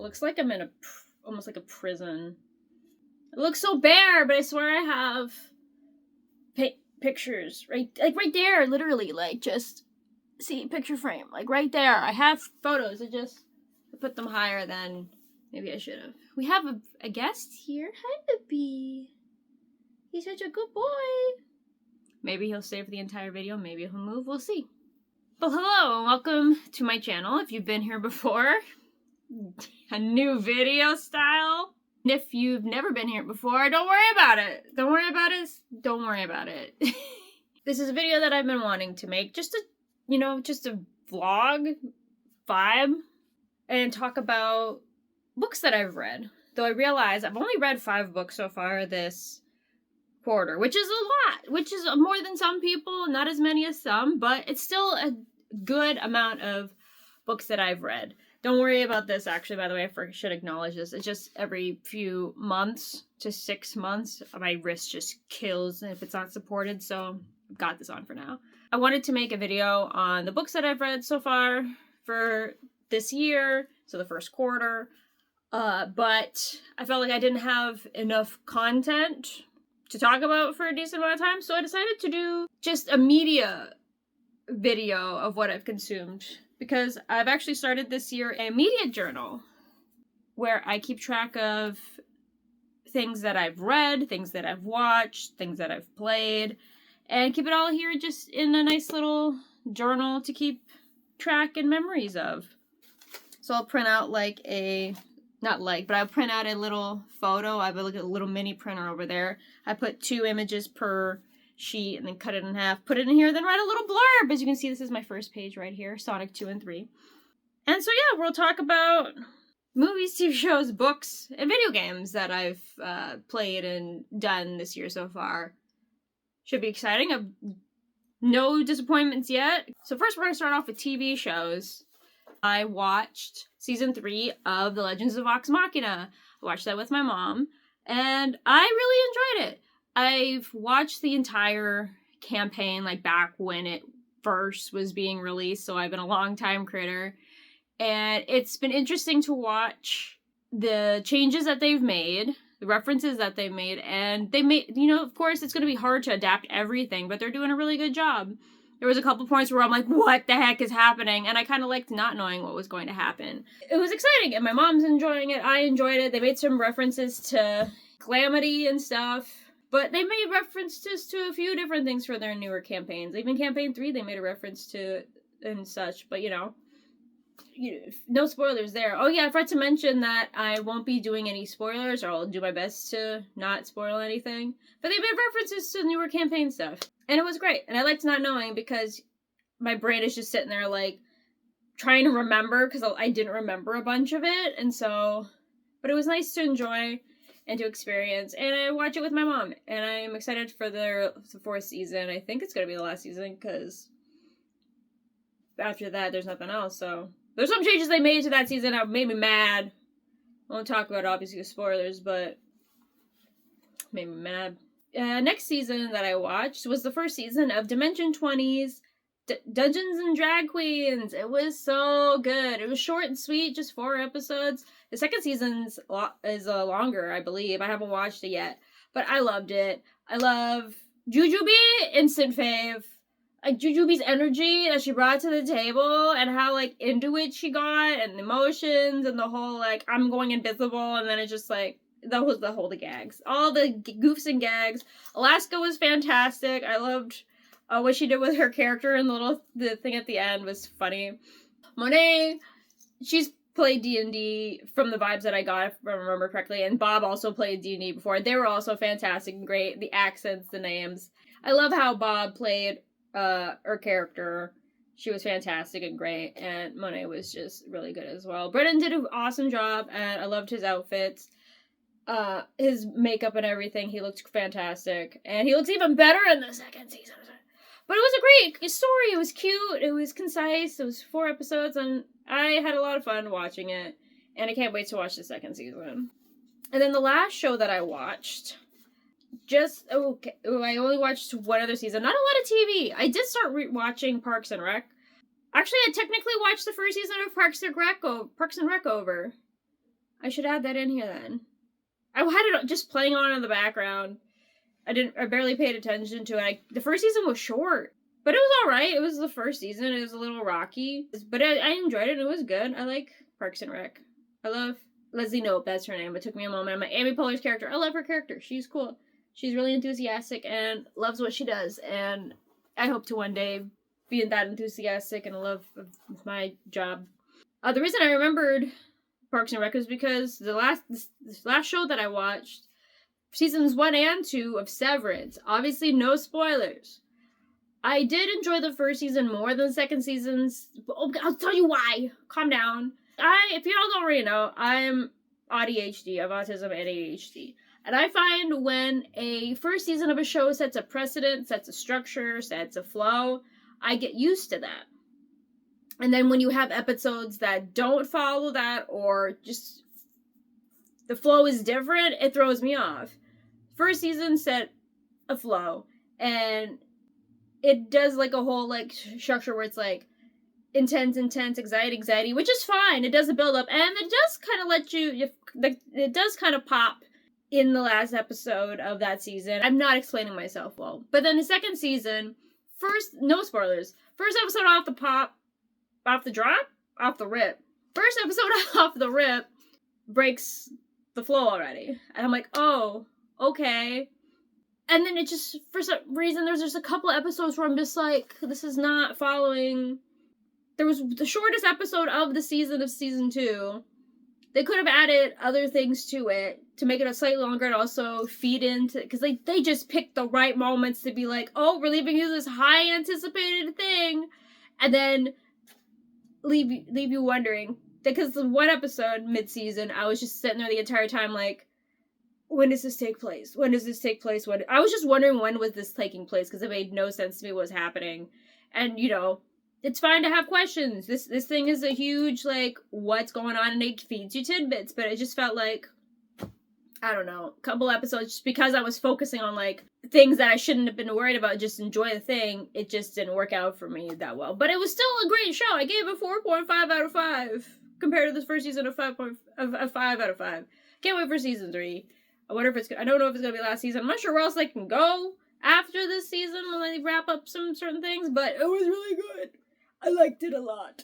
looks like I'm in almost like a prison. It looks so bare, but I swear I have pictures right there, literally, like, just see, picture frame, like right there. I have photos. I put them higher than maybe I should have. We have a guest here. Hi, Bippy. He's such a good boy. Maybe he'll stay for the entire video. Maybe he'll move. We'll see. Well, hello and welcome to my channel. If you've been here before, a new video style. If you've never been here before, don't worry about it. Don't worry about it. Don't worry about it. This is a video that I've been wanting to make. Just a vlog vibe and talk about books that I've read. Though I realize I've only read 5 books so far this quarter, which is a lot, which is more than some people, not as many as some, but it's still a good amount of books that I've read. Don't worry about this, actually, by the way, I should acknowledge this. It's just every few months to 6 months, my wrist just kills if it's not supported, so I've got this on for now. I wanted to make a video on the books that I've read so far for this year, so the first quarter, but I felt like I didn't have enough content to talk about for a decent amount of time, so I decided to do just a media video of what I've consumed, because I've actually started this year a media journal where I keep track of things that I've read, things that I've watched, things that I've played, and keep it all here just in a nice little journal to keep track and memories of. So I'll print out I'll print out a little photo. I have a little mini printer over there. I put 2 images per sheet and then cut it in half, put it in here, then write a little blurb. As you can see, this is my first page right here, Sonic 2 and 3. And so yeah, we'll talk about movies, TV shows, books, and video games that I've played and done this year so far. Should be exciting. No disappointments yet. So first we're going to start off with TV shows. I watched season 3 of The Legends of Vox Machina. I watched that with my mom, and I really enjoyed it. I've watched the entire campaign, like, back when it first was being released, so I've been a long-time critter, and it's been interesting to watch the changes that they've made, the references that they've made, and they made, of course, it's going to be hard to adapt everything, but they're doing a really good job. There was a couple points where I'm like, what the heck is happening? And I kind of liked not knowing what was going to happen. It was exciting, and my mom's enjoying it. I enjoyed it. They made some references to Calamity and stuff, but they made references to a few different things for their newer campaigns. Even Campaign 3, they made a reference to and such, but no spoilers there. Oh yeah, I forgot to mention that I won't be doing any spoilers, or I'll do my best to not spoil anything. But they made references to newer campaign stuff. And it was great. And I liked not knowing, because my brain is just sitting there, like, trying to remember, because I didn't remember a bunch of it. And so, but it was nice to enjoy and to experience. And I watch it with my mom. And I'm excited for the 4th season. I think it's going to be the last season, because after that, there's nothing else. So there's some changes they made to that season that made me mad. I won't talk about, obviously, with spoilers, but made me mad. Next season that I watched was the first season of Dimension 20's Dungeons and Drag Queens. It was so good. It was short and sweet, just 4 episodes. The second season is longer, I believe. I haven't watched it yet, but I loved it. I love Jujubee, instant fave. Like, Jujubee's energy that she brought to the table, and how, like, into it she got, and the emotions, and the whole, like, I'm going invisible, and then it's just, like, the gags. All the goofs and gags. Alaska was fantastic. I loved what she did with her character, and the thing at the end was funny. Monet, she's played D&D from the vibes that I got, if I remember correctly, and Bob also played D&D before. They were also fantastic and great. The accents, the names. I love how Bob played her character. She was fantastic and great, and Monet was just really good as well. Brennan did an awesome job, and I loved his outfits. His makeup and everything, he looked fantastic. And he looks even better in the second season. But it was a great story. It was cute. It was concise. It was 4 episodes, and I had a lot of fun watching it. And I can't wait to watch the second season. And then the last show that I watched, I only watched 1 other season. Not a lot of TV. I did start watching Parks and Rec. Actually, I technically watched the first season of Parks and Rec over. I should add that in here then. I had it just playing on in the background. I barely paid attention to it. The first season was short, but it was alright. It was the first season. It was a little rocky, but I enjoyed it. It was good. I like Parks and Rec. I love Leslie Knope, that's her name. It took me a moment. I'm like, Amy Poehler's character, I love her character. She's cool. She's really enthusiastic and loves what she does, and I hope to one day be that enthusiastic and love my job. The reason I remembered Parks and Rec was because this last show that I watched, seasons 1 and 2 of Severance. Obviously, no spoilers. I did enjoy the first season more than the second seasons. I'll tell you why. Calm down. If you all don't already know, I'm AuDHD. I have autism and ADHD. And I find when a first season of a show sets a precedent, sets a structure, sets a flow, I get used to that. And then when you have episodes that don't follow that, or just the flow is different, it throws me off. First season set a flow, and it does like a whole like structure where it's like intense, anxiety, which is fine. It does a build up, and it does kind of let it does kind of pop in the last episode of that season. I'm not explaining myself well, but then the second season, no spoilers, first episode off the rip. First episode off the rip breaks the flow already, and I'm like, oh, okay. And then it just, for some reason, there's just a couple episodes where I'm just like, this is not following. There was the shortest episode of the season of season 2. They could have added other things to it to make it a slightly longer and also feed into, because they just picked the right moments to be like, oh, we're leaving you this high anticipated thing, and then leave you wondering. Because the one episode mid-season, I was just sitting there the entire time like, when does this take place? When does this take place? I was just wondering when was this taking place, because it made no sense to me what was happening. And, it's fine to have questions. This thing is a huge, like, what's going on, and it feeds you tidbits, but it just felt like, I don't know, a couple episodes, just because I was focusing on, like, things that I shouldn't have been worried about, just enjoy the thing, it just didn't work out for me that well. But it was still a great show. I gave it 4.5 out of 5, compared to the first season of 5 out of 5. Can't wait for season 3. I don't know if it's gonna be last season. I'm not sure where else I can go after this season when they wrap up some certain things, but it was really good. I liked it a lot.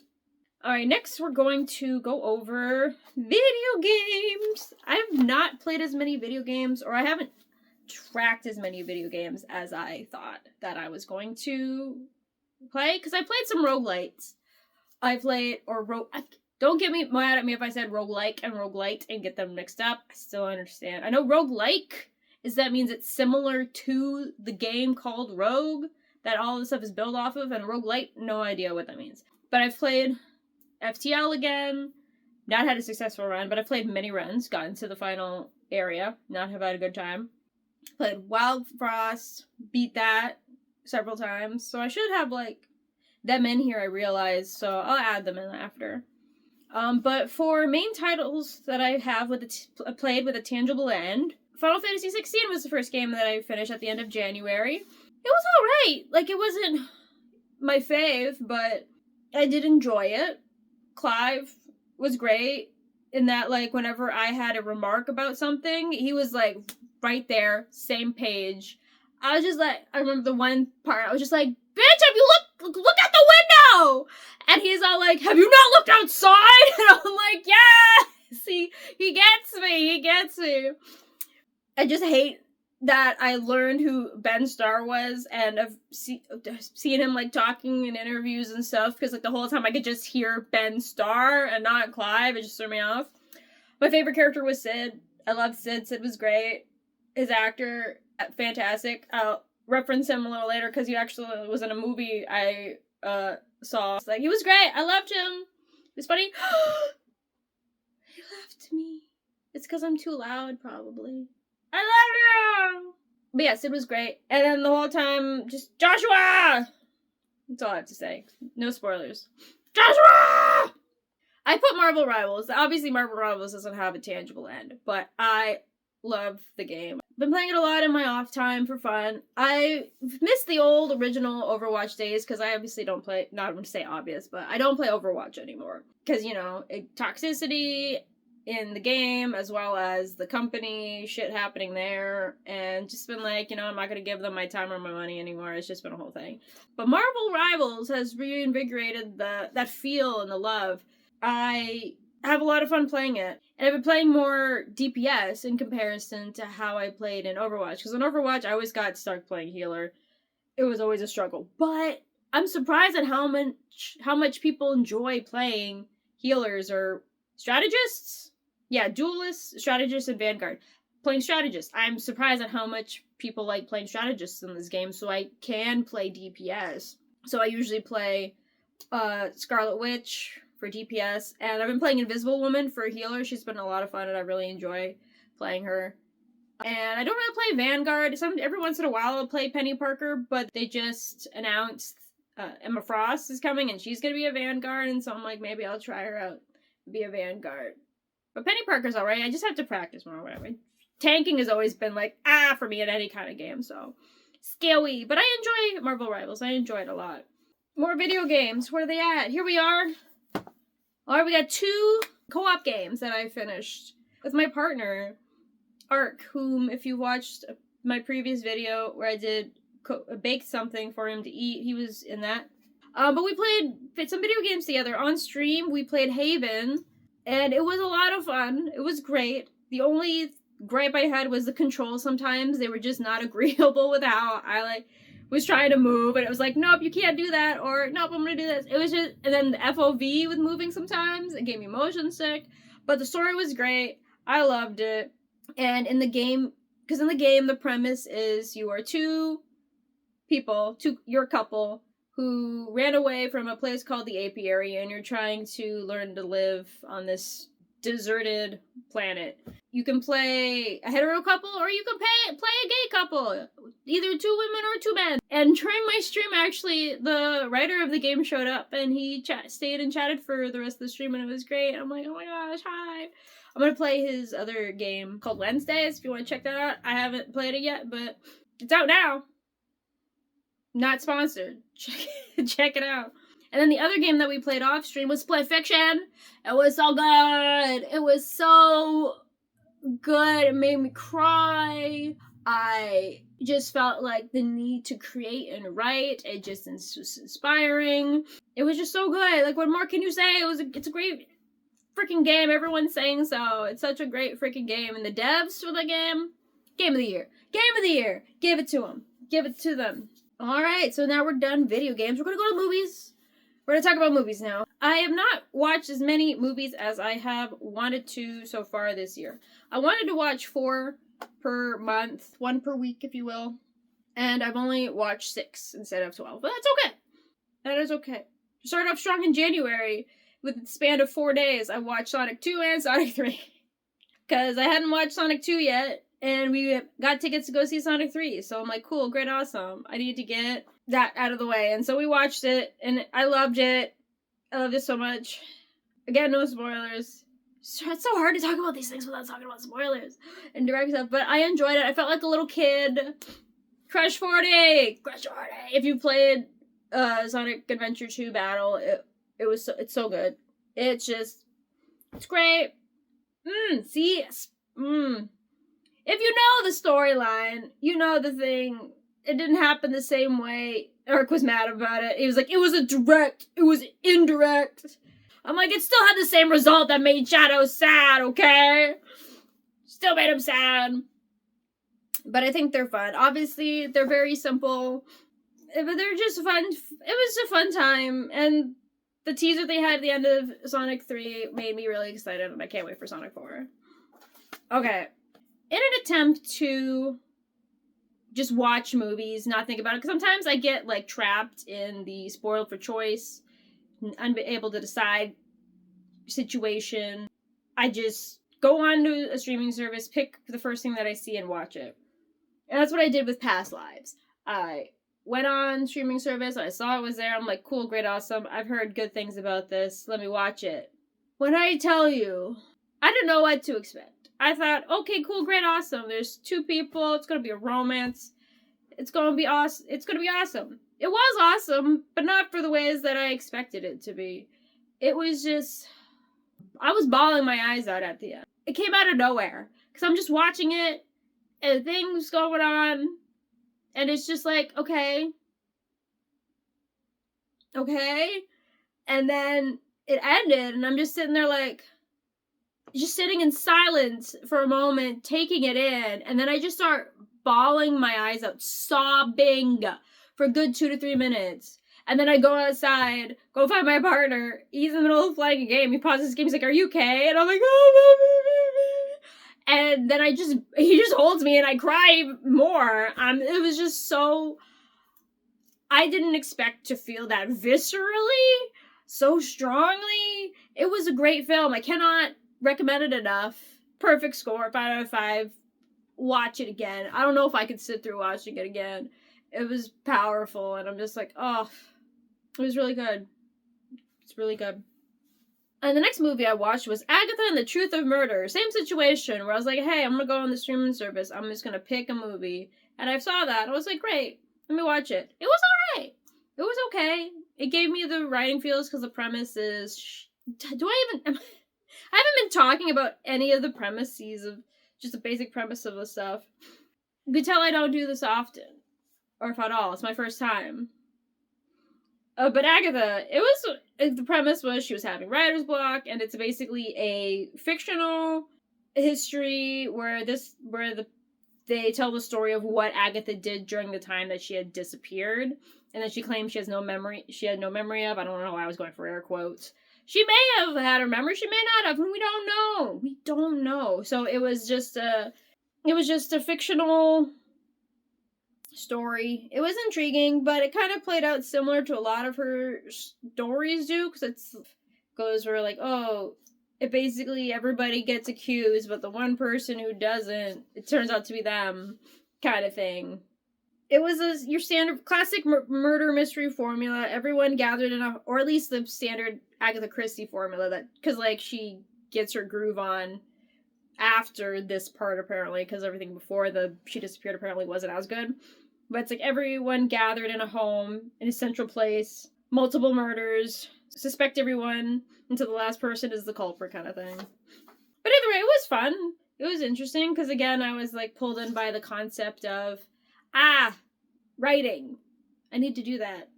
Alright, next we're going to go over video games. I have not played as many video games, or I haven't tracked as many video games as I thought that I was going to play, because I played some roguelites. Don't get me mad at me if I said roguelike and roguelite and get them mixed up. I still understand. I know roguelike that means it's similar to the game called Rogue, that all this stuff is built off of, and roguelite, no idea what that means. But I've played FTL again, not had a successful run, but I've played many runs, gotten to the final area, not have had a good time. Played Wild Frost, beat that several times, so I should have, like, them in here, I realize, so I'll add them in after. But for main titles that I have played with a tangible end, Final Fantasy 16 was the first game that I finished at the end of January. It was alright. Like, it wasn't my fave, but I did enjoy it. Clive was great in that, like, whenever I had a remark about something, he was, like, right there, same page. I was just like, I remember the one part, I was just like, bitch, have you look out the window! And he's all like, have you not looked outside? And I'm like, yes! He gets me. I just hate that I learned who Ben Starr was, and of seeing him, like, talking in interviews and stuff, because, like, the whole time I could just hear Ben Starr and not Clive. It just threw me off. My favorite character was Sid. I loved Sid. Sid was great. His actor, fantastic. I'll reference him a little later, because he actually was in a movie I saw. Like, he was great. I loved him. It was funny. He left me. It's because I'm too loud, probably. I love you! But yes, it was great. And then the whole time, just, Joshua! That's all I have to say. No spoilers. Joshua! I put Marvel Rivals. Obviously, Marvel Rivals doesn't have a tangible end, but I love the game. Been playing it a lot in my off time for fun. I missed the old original Overwatch days, because I obviously don't play, not going to say obvious, but I don't play Overwatch anymore. Because, toxicity, in the game, as well as the company, shit happening there, and just been like, you know, I'm not gonna give them my time or my money anymore. It's just been a whole thing. But Marvel Rivals has reinvigorated that feel and the love. I have a lot of fun playing it. And I've been playing more DPS in comparison to how I played in Overwatch. Because in Overwatch, I always got stuck playing healer. It was always a struggle. But I'm surprised at how much people enjoy playing healers or strategists. Yeah, duelists, strategists, and Vanguard. Playing strategists. I'm surprised at how much people like playing strategists in this game, so I can play DPS. So I usually play Scarlet Witch for DPS, and I've been playing Invisible Woman for healer. She's been a lot of fun, and I really enjoy playing her. And I don't really play Vanguard. Every once in a while I'll play Penny Parker, but they just announced Emma Frost is coming, and she's going to be a Vanguard, and so I'm like, maybe I'll try her out and be a Vanguard. But Penny Parker's alright. I just have to practice more or whatever. Tanking has always been like, for me in any kind of game, so scary. But I enjoy Marvel Rivals. I enjoy it a lot. More video games. Where are they at? Here we are. Alright, we got 2 co-op games that I finished with my partner, Ark, whom, if you watched my previous video where I did bake something for him to eat, he was in that. But we played some video games together. On stream, we played Haven, and it was a lot of fun. It was great. The only gripe I had was the controls sometimes. They were just not agreeable with how I, was trying to move, and it was like, nope, you can't do that, or nope, I'm gonna do this. It was just, and then the FOV with moving sometimes, it gave me motion sick. But the story was great. I loved it. And in the game, because in the game, the premise is you are 2 people, your couple, who ran away from a place called the Apiary, and you're trying to learn to live on this deserted planet. You can play a hetero couple, or you can play a gay couple. Either 2 women or 2 men. And during my stream, actually, the writer of the game showed up, and he stayed and chatted for the rest of the stream, and it was great. I'm like, oh my gosh, hi. I'm gonna play his other game called Wednesdays, if you want to check that out. I haven't played it yet, but it's out now. Not sponsored. Check it out. And then the other game that we played off stream was Split Fiction. It was so good. It was so good. It made me cry. I just felt like the need to create and write. It just was inspiring. It was just so good. Like, what more can you say? It's a great freaking game. Everyone's saying so. It's such a great freaking game. And the devs for the game of the year. Game of the year. Give it to them. Give it to them. Alright, so now we're done video games. We're gonna go to movies. We're gonna talk about movies now. I have not watched as many movies as I have wanted to so far this year. I wanted to watch 4 per month, 1 per week, if you will. And I've only watched 6 instead of 12. But that's okay. That is okay. Started off strong in January. With the span of 4 days, I watched Sonic 2 and Sonic 3. Because I hadn't watched Sonic 2 yet, and we got tickets to go see Sonic 3. So I'm like, cool, great, awesome. I need to get that out of the way. And so we watched it, and I loved it. I loved it so much. Again, no spoilers. It's so hard to talk about these things without talking about spoilers and direct stuff, but I enjoyed it. I felt like a little kid. Crush 40! Crush 40! If you played Sonic Adventure 2 Battle, it's so good. It's great. See? If you know the storyline, you know the thing. It didn't happen the same way. Eric was mad about it. He was like, it was indirect. I'm like, it still had the same result that made Shadow sad, okay? Still made him sad. But I think they're fun. Obviously, they're very simple. But they're just fun. It was a fun time. And the teaser they had at the end of Sonic 3 made me really excited. And I can't wait for Sonic 4. Okay. In an attempt to just watch movies, not think about it, because sometimes I get, like, trapped in the spoiled for choice, unable to decide situation. I just go on to a streaming service, pick the first thing that I see, and watch it. And that's what I did with Past Lives. I went on streaming service, I saw it was there, I'm like, cool, great, awesome, I've heard good things about this, let me watch it. When I tell you, I didn't know what to expect. I thought, okay, cool, great, awesome. There's 2 people. It's going to be a romance. It's going to be awesome. It's going to be awesome. It was awesome, but not for the ways that I expected it to be. It was just I was bawling my eyes out at the end. It came out of nowhere. Because I'm just watching it, and things going on, and it's just like, okay. And then it ended, and I'm just sitting there like, just sitting in silence for a moment, taking it in, and then I just start bawling my eyes out, sobbing for a good 2 to 3 minutes. And then I go outside, go find my partner. He's in the middle of playing a game. He pauses his game. He's like, "Are you okay?" And I'm like, "Oh." And then he just holds me, and I cry more. It was just so. I didn't expect to feel that viscerally, so strongly. It was a great film. I cannot recommend it enough. Perfect score, 5 out of 5. Watch it again. I don't know if I could sit through watching it again. It was powerful, and I'm just like, oh, it was really good. It's really good. And the next movie I watched was Agatha and the Truth of Murder. Same situation, where I was like, hey, I'm gonna go on the streaming service. I'm just gonna pick a movie. And I saw that. I was like, great, let me watch it. It was alright. It was okay. It gave me the writing feels because the premise is... I haven't been talking about any of the premises of just the basic premise of the stuff. You can tell I don't do this often. Or if at all. It's my first time. But Agatha, the premise was she was having writer's block, and it's basically a fictional history where they tell the story of what Agatha did during the time that she had disappeared, and then she claims she had no memory of. I don't know why I was going for air quotes. She may have had her memory, she may not have, and we don't know. So it was just a fictional story. It was intriguing, but it kind of played out similar to a lot of her stories do, because it goes where like, oh, it basically everybody gets accused, but the one person who doesn't, it turns out to be them, kind of thing. It was your standard classic murder mystery formula. Everyone gathered or at least the standard Agatha Christie formula, that because like she gets her groove on after this part apparently, because everything before she disappeared apparently wasn't as good. But it's like everyone gathered in a home in a central place, multiple murders, suspect everyone until the last person is the culprit, kind of thing. But either way, it was fun. It was interesting because again, I was like pulled in by the concept of writing. I need to do that.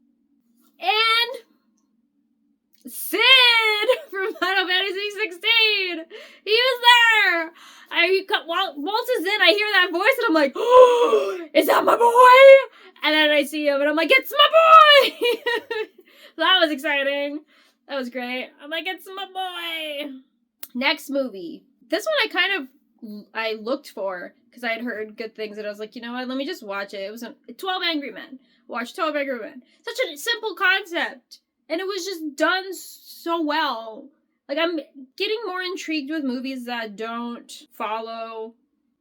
And Sid from Final Fantasy 16. He was there. Walt is in. I hear that voice and I'm like, oh, is that my boy? And then I see him and I'm like, it's my boy. So that was exciting. That was great. I'm like, it's my boy. Next movie. This one I looked for because I had heard good things and I was like, you know what? Let me just watch it. It was 12 Angry Men. Watch 12 Angry Men. Such a simple concept. And it was just done so well. Like, I'm getting more intrigued with movies that don't follow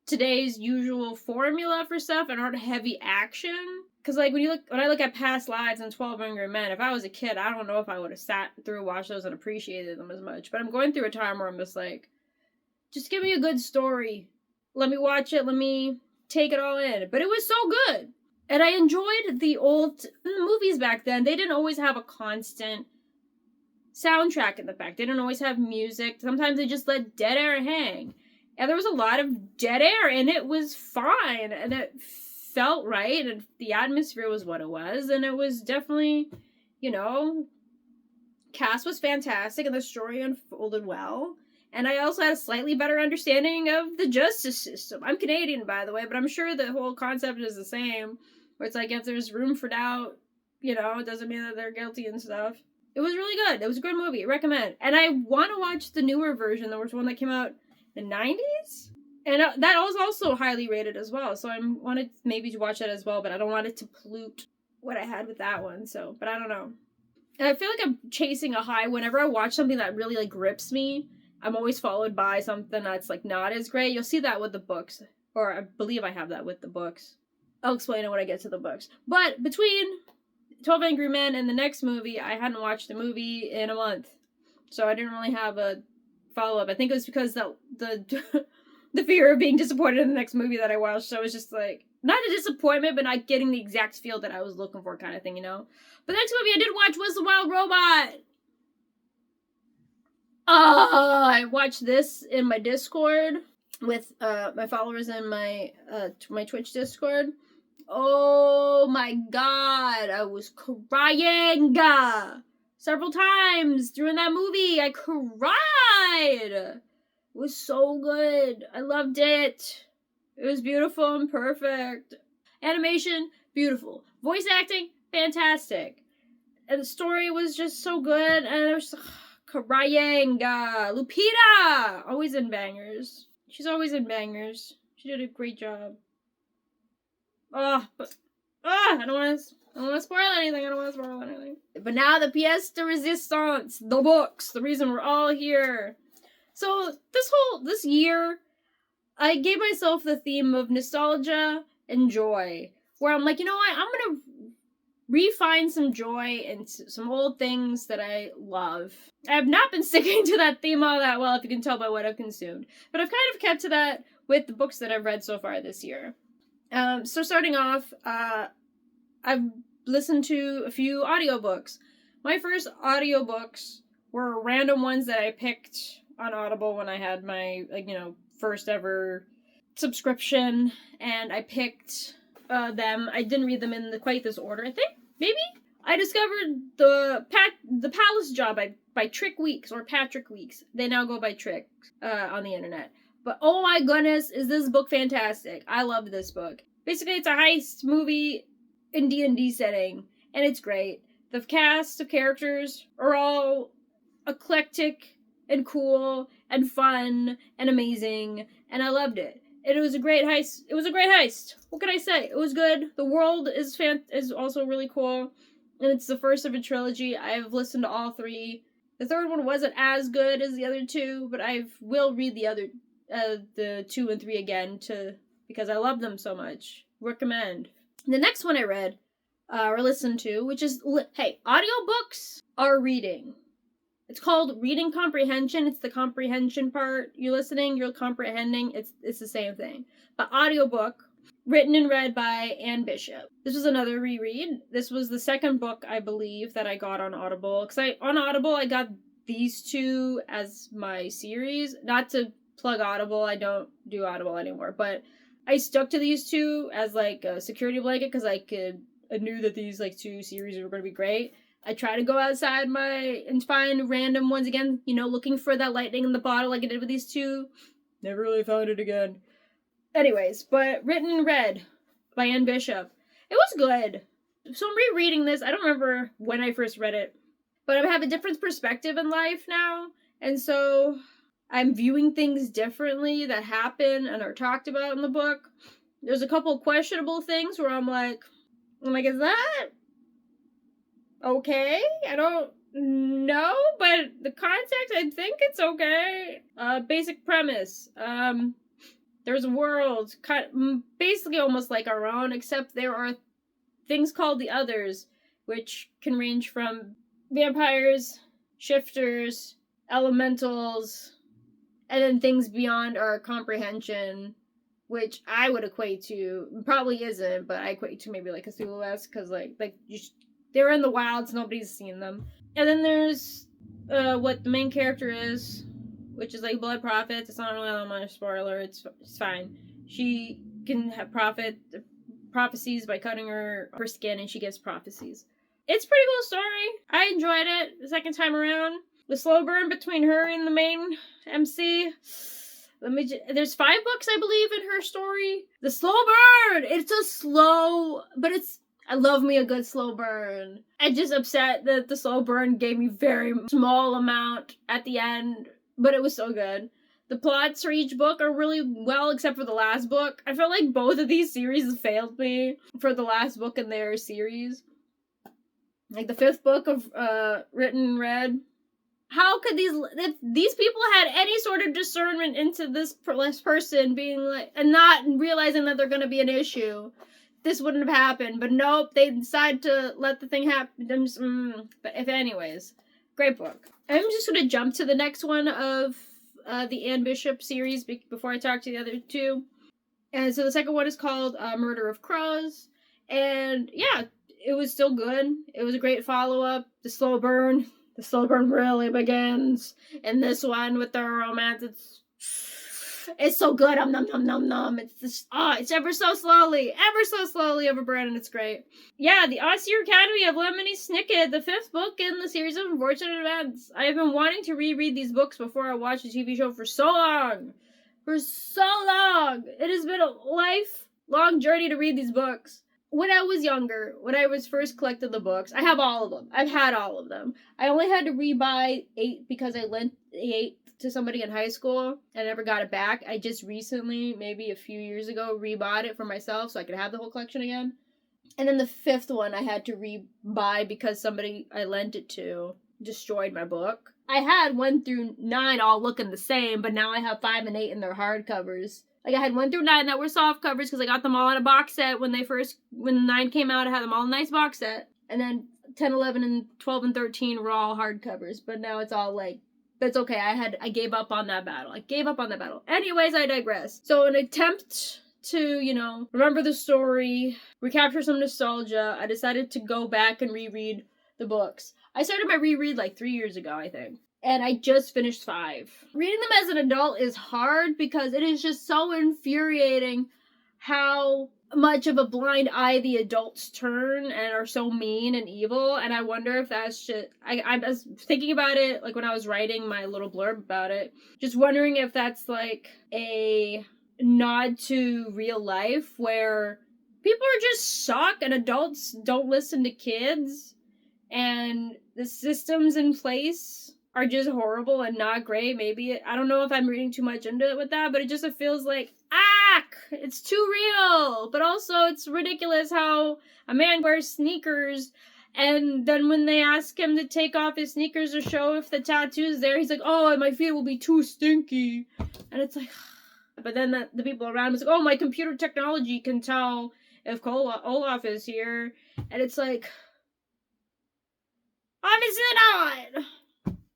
today's usual formula for stuff and aren't heavy action. Because, like, when I look at Past Lives and 12 Angry Men, if I was a kid, I don't know if I would have sat through, watched those, and appreciated them as much. But I'm going through a time where I'm just like, just give me a good story. Let me watch it. Let me take it all in. But it was so good. And I enjoyed the old movies back then. They didn't always have a constant soundtrack in the back. They didn't always have music. Sometimes they just let dead air hang. And there was a lot of dead air, and it was fine. And it felt right, and the atmosphere was what it was. And it was definitely, cast was fantastic, and the story unfolded well. And I also had a slightly better understanding of the justice system. I'm Canadian, by the way, but I'm sure the whole concept is the same. Where it's like, if there's room for doubt, it doesn't mean that they're guilty and stuff. It was really good. It was a good movie. Recommend. And I want to watch the newer version. There was one that came out in the 90s. And that was also highly rated as well. So I wanted maybe to watch that as well, but I don't want it to pollute what I had with that one. So, but I don't know. And I feel like I'm chasing a high whenever I watch something that really, like, grips me. I'm always followed by something that's, like, not as great. You'll see that with the books. Or I believe I have that with the books. I'll explain it when I get to the books. But between 12 Angry Men and the next movie, I hadn't watched a movie in a month. So I didn't really have a follow-up. I think it was because the fear of being disappointed in the next movie that I watched. So it was just like, not a disappointment, but not getting the exact feel that I was looking for, kind of thing, But the next movie I did watch was The Wild Robot. I watched this in my Discord with my followers in my Twitch Discord. Oh my god, I was crying several times during that movie. I cried. It was so good. I loved it. It was beautiful and perfect. Animation, beautiful. Voice acting, fantastic. And the story was just so good, and I was crying. Lupita, always in bangers. She's always in bangers. She did a great job. I don't want to spoil anything. But now the pièce de résistance, the books, the reason we're all here. So this year, I gave myself the theme of nostalgia and joy, where I'm like, you know what, I'm gonna refine some joy in some old things that I love. I have not been sticking to that theme all that well, if you can tell by what I've consumed, but I've kind of kept to that with the books that I've read so far this year. So starting off, I've listened to a few audiobooks. My first audiobooks were random ones that I picked on Audible when I had my, first ever subscription, and I picked them. I didn't read them in quite this order, I think. Maybe? I discovered the Palace Job by Trick Weeks, or Patrick Weeks. They now go by Trick on the internet. But oh my goodness, is this book fantastic. I love this book. Basically, it's a heist movie in D&D setting, and it's great. The cast of characters are all eclectic and cool and fun and amazing, and I loved it. It was a great heist. What can I say? It was good. The world is also really cool, and it's the first of a trilogy. I've listened to all three. The third one wasn't as good as the other two, but I will read the 2 and 3 again because I love them so much. Recommend. The next one I read or listened to, which is audiobooks are reading. It's called reading comprehension. It's the comprehension part. You're listening, you're comprehending. It's the same thing. But audiobook, written and read by Anne Bishop. This was another reread. This was the second book, I believe, that I got on Audible. Because on Audible, I got these two as my series. Not to plug Audible. I don't do Audible anymore. But I stuck to these two as like a security blanket because I knew that these like two series were going to be great. I try to go outside and find random ones again, looking for that lightning in the bottle like I did with these two. Never really found it again. Anyways, but written and read by Anne Bishop. It was good. So I'm rereading this. I don't remember when I first read it, but I have a different perspective in life now, and so I'm viewing things differently that happen and are talked about in the book. There's a couple questionable things where I'm like, is that okay? I don't know, but the context, I think it's okay. Basic premise. There's a world, basically almost like our own, except there are things called the Others, which can range from vampires, shifters, elementals, and then things beyond our comprehension, which I would equate to, probably isn't, but I equate to maybe like Cthulhu-esque, because they're in the wilds, nobody's seen them. And then there's what the main character is, which is like Blood Prophets. It's not really that much spoiler, it's fine. She can have prophecies by cutting her skin, and she gives prophecies. It's a pretty cool story. I enjoyed it the second time around. The slow burn between her and the main MC. There's 5 books, I believe, in her story. The slow burn! It's a slow, but I love me a good slow burn. I'm just upset that the slow burn gave me very small amount at the end, but it was so good. The plots for each book are really well, except for the last book. I felt like both of these series failed me for the last book in their series. Like the 5th book of Written and Read. How could if these people had any sort of discernment into this person being like, and not realizing that they're going to be an issue, this wouldn't have happened. But nope, they decide to let the thing happen. But anyways, great book. I'm just going to jump to the next one of the Anne Bishop series before I talk to the other two. And so the second one is called Murder of Crows. And yeah, it was still good. It was a great follow-up. The slow burn, the slow burn really begins. And this one with the romance, it's so good. Nom nom nom nom. It's just, it's ever so slowly over Brandon. It's great. Yeah, the Austere Academy of Lemony Snicket, the 5th book in the series of unfortunate events. I have been wanting to reread these books before I watched the TV show for so long. It has been a lifelong journey to read these books. When I was younger, when I was first collected the books, I have all of them. I've had all of them. I only had to rebuy 8 because I lent 8 to somebody in high school. I never got it back. I just recently, maybe a few years ago, rebought it for myself so I could have the whole collection again. And then the 5th one I had to rebuy because somebody I lent it to destroyed my book. I had 1 through 9 all looking the same, but now I have 5 and 8 in their hardcovers. Like, I had 1 through 9 that were soft covers because I got them all in a box set when 9 came out. I had them all in a nice box set. And then 10, 11, and 12 and 13 were all hardcovers, but now it's all like, that's okay. I gave up on that battle. Anyways, I digress. So an attempt to, remember the story, recapture some nostalgia, I decided to go back and reread the books. I started my reread like 3 years ago, I think. And I just finished 5. Reading them as an adult is hard because it is just so infuriating how much of a blind eye the adults turn and are so mean and evil. And I wonder if that's just... I was thinking about it, like, when I was writing my little blurb about it. Just wondering if that's, like, a nod to real life where people are just shocked and adults don't listen to kids. And the systems in place are just horrible and not great. Maybe, I don't know if I'm reading too much into it with that, but it just feels like, it's too real. But also, it's ridiculous how a man wears sneakers, and then when they ask him to take off his sneakers to show if the tattoo's there, he's like, oh, my feet will be too stinky. And it's like, but then the people around him is like, oh, my computer technology can tell if Olaf is here. And it's like, obviously not.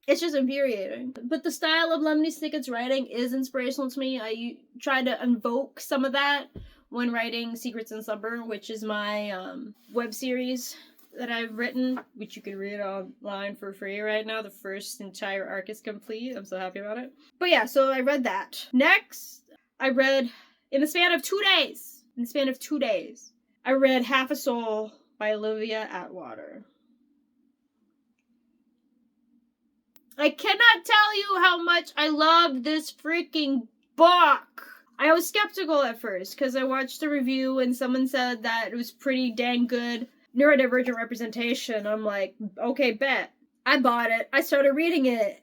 It's just infuriating. But the style of Lemony Snicket's writing is inspirational to me. I try to invoke some of that when writing Secrets in Slumber, which is my web series that I've written, which you can read online for free right now. The first entire arc is complete. I'm so happy about it. But yeah, so I read that. Next, I read, in the span of 2 days, I read Half a Soul by Olivia Atwater. I cannot tell you how much I loved this freaking book. I was skeptical at first because I watched a review and someone said that it was pretty dang good neurodivergent representation. I'm like, okay, bet. I bought it. I started reading it.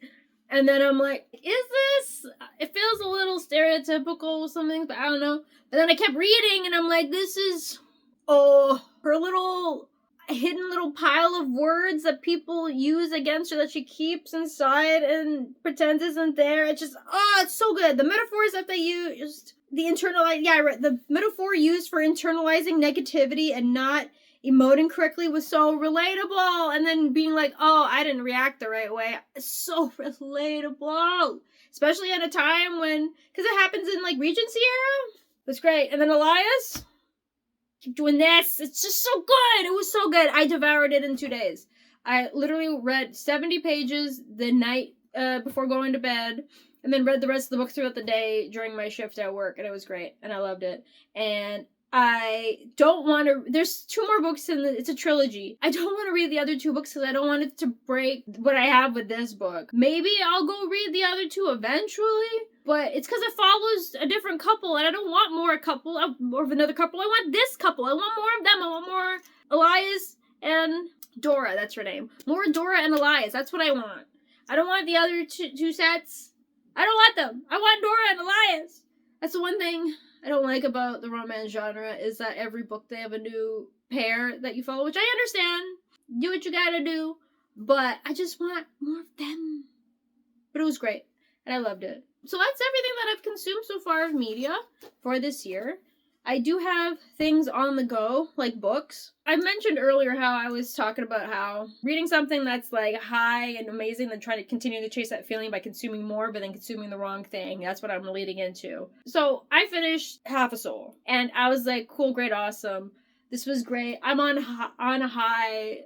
And then I'm like, it feels a little stereotypical or something, but I don't know. But then I kept reading and I'm like, this is, her little hidden little pile of words that people use against her that she keeps inside and pretends isn't there. It's just, it's so good. The metaphors that they use, the metaphor used for internalizing negativity and not emoting correctly was so relatable. And then being like, I didn't react the right way. It's so relatable. Especially at a time when, because it happens in like Regency era. It's great. And then Elias, keep doing this. It's just so good. It was so good. I devoured it in 2 days. I literally read 70 pages the night before going to bed, and then read the rest of the book throughout the day during my shift at work, and it was great, and I loved it. And I don't want to... There's 2 more books it's a trilogy. I don't want to read the other 2 books because I don't want it to break what I have with this book. Maybe I'll go read the other 2 eventually, but it's because it follows a different couple, and I don't want more of another couple. I want this couple. I want more of them. I want more Elias and Dora. That's her name. More Dora and Elias. That's what I want. I don't want the other two sets. I don't want them. I want Dora and Elias. That's the one thing I don't like about the romance genre, is that every book they have a new pair that you follow, which I understand. Do what you gotta do. But I just want more of them. But it was great. And I loved it. So that's everything that I've consumed so far of media for this year. I do have things on the go, like books. I mentioned earlier how I was talking about how reading something that's like high and amazing, then trying to continue to chase that feeling by consuming more, but then consuming the wrong thing. That's what I'm leading into. So I finished Half a Soul, and I was like, cool, great, awesome. This was great. I'm on a high.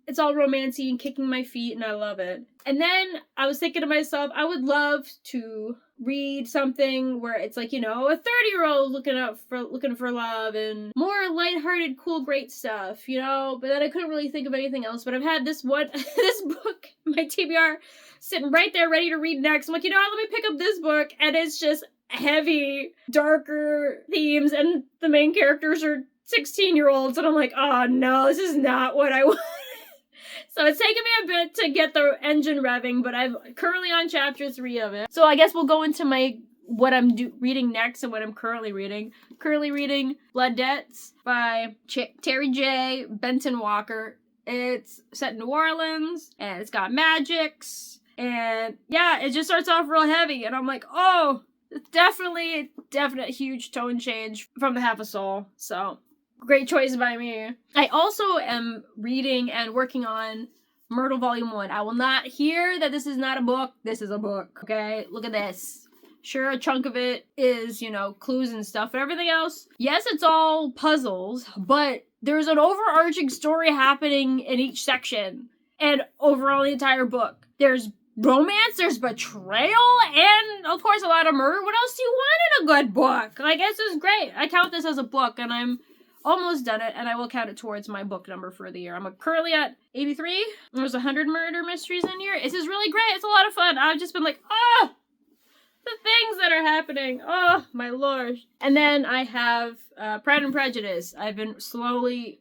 It's all romancy and kicking my feet, and I love it. And then I was thinking to myself, I would love to read something where it's like, you know, a 30-year-old looking for love and more lighthearted, cool, great stuff, you know? But then I couldn't really think of anything else. But I've had this book, my TBR, sitting right there ready to read next. I'm like, you know what, let me pick up this book, and it's just heavy, darker themes, and the main characters are 16-year-olds, and I'm like, oh no, this is not what I want. So it's taken me a bit to get the engine revving, but I'm currently on chapter 3 of it. So I guess we'll go into what I'm reading next and what I'm currently reading. Currently reading Blood Debts by Terry J. Benton Walker. It's set in New Orleans, and it's got magics, and yeah, it just starts off real heavy, and I'm like, oh, it's definitely a definite huge tone change from The Half a Soul, so great choice by me. I also am reading and working on Myrtle Volume 1. I will not hear that this is not a book. This is a book, okay? Look at this. Sure, a chunk of it is, you know, clues and stuff, but everything else, yes, it's all puzzles, but there's an overarching story happening in each section and overall the entire book. There's romance, there's betrayal, and of course a lot of murder. What else do you want in a good book? Like, this is great. I count this as a book, and I'm almost done it, and I will count it towards my book number for the year. I'm currently at 83. There's 100 murder mysteries in here. This is really great. It's a lot of fun. I've just been like, oh, the things that are happening. Oh, my lord. And then I have Pride and Prejudice. I've been slowly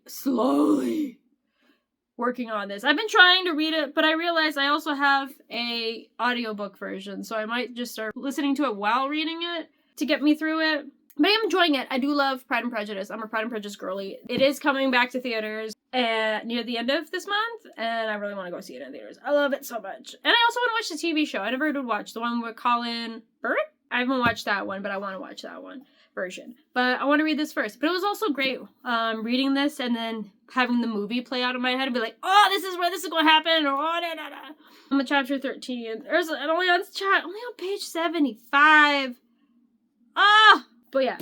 working on this. I've been trying to read it, but I realized I also have a audiobook version, so I might just start listening to it while reading it to get me through it. But I am enjoying it. I do love Pride and Prejudice. I'm a Pride and Prejudice girly. It is coming back to theaters near the end of this month, and I really want to go see it in theaters. I love it so much. And I also want to watch the TV show. I never did watch the one with Colin Firth. I haven't watched that one, but I want to watch that one version. But I want to read this first. But it was also great reading this and then having the movie play out in my head and be like, oh, this is where this is going to happen, or oh, da, da, da. I'm at chapter 13. There's only on page 75. But yeah,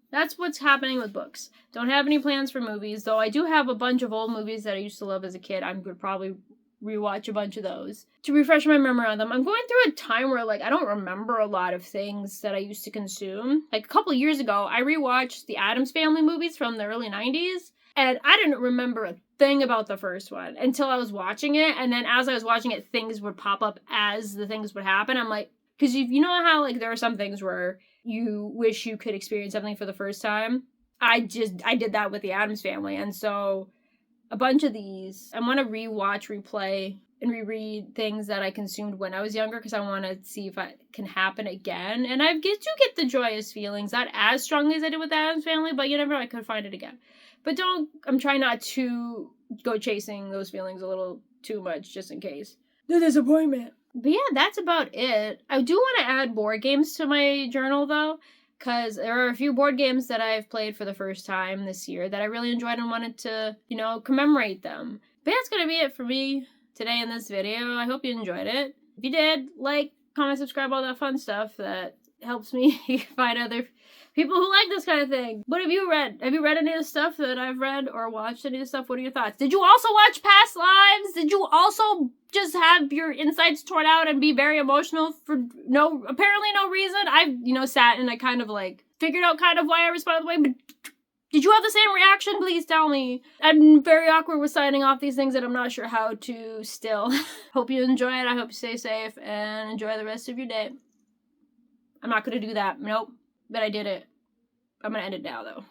that's what's happening with books. Don't have any plans for movies, though I do have a bunch of old movies that I used to love as a kid. I'm going to probably rewatch a bunch of those to refresh my memory on them. I'm going through a time where, like, I don't remember a lot of things that I used to consume. Like, a couple years ago, I rewatched the Addams Family movies from the early 90s, and I didn't remember a thing about the first one until I was watching it, and then as I was watching it, things would pop up as the things would happen. I'm like, because you know how, like, there are some things where you wish you could experience something for the first time? I did that with the Addams Family, and so a bunch of these, I want to rewatch, replay, and reread things that I consumed when I was younger, because I want to see if it can happen again. And I do get the joyous feelings, not as strongly as I did with the Addams Family, but you never know, I could find it again. But I'm trying not to go chasing those feelings a little too much, just in case. The disappointment. But yeah, that's about it. I do want to add board games to my journal, though, because there are a few board games that I've played for the first time this year that I really enjoyed and wanted to, commemorate them. But that's going to be it for me today in this video. I hope you enjoyed it. If you did, like, comment, subscribe, all that fun stuff that helps me find other people who like this kind of thing. What have you read? Have you read any of the stuff that I've read or watched any of the stuff? What are your thoughts? Did you also watch Past Lives? Did you also just have your insides torn out and be very emotional for apparently no reason? I've, sat and I kind of figured out kind of why I responded the way, but did you have the same reaction? Please tell me. I'm very awkward with signing off these things and I'm not sure how to still. Hope you enjoy it. I hope you stay safe and enjoy the rest of your day. I'm not going to do that. Nope. But I did it. I'm going to end it now, though.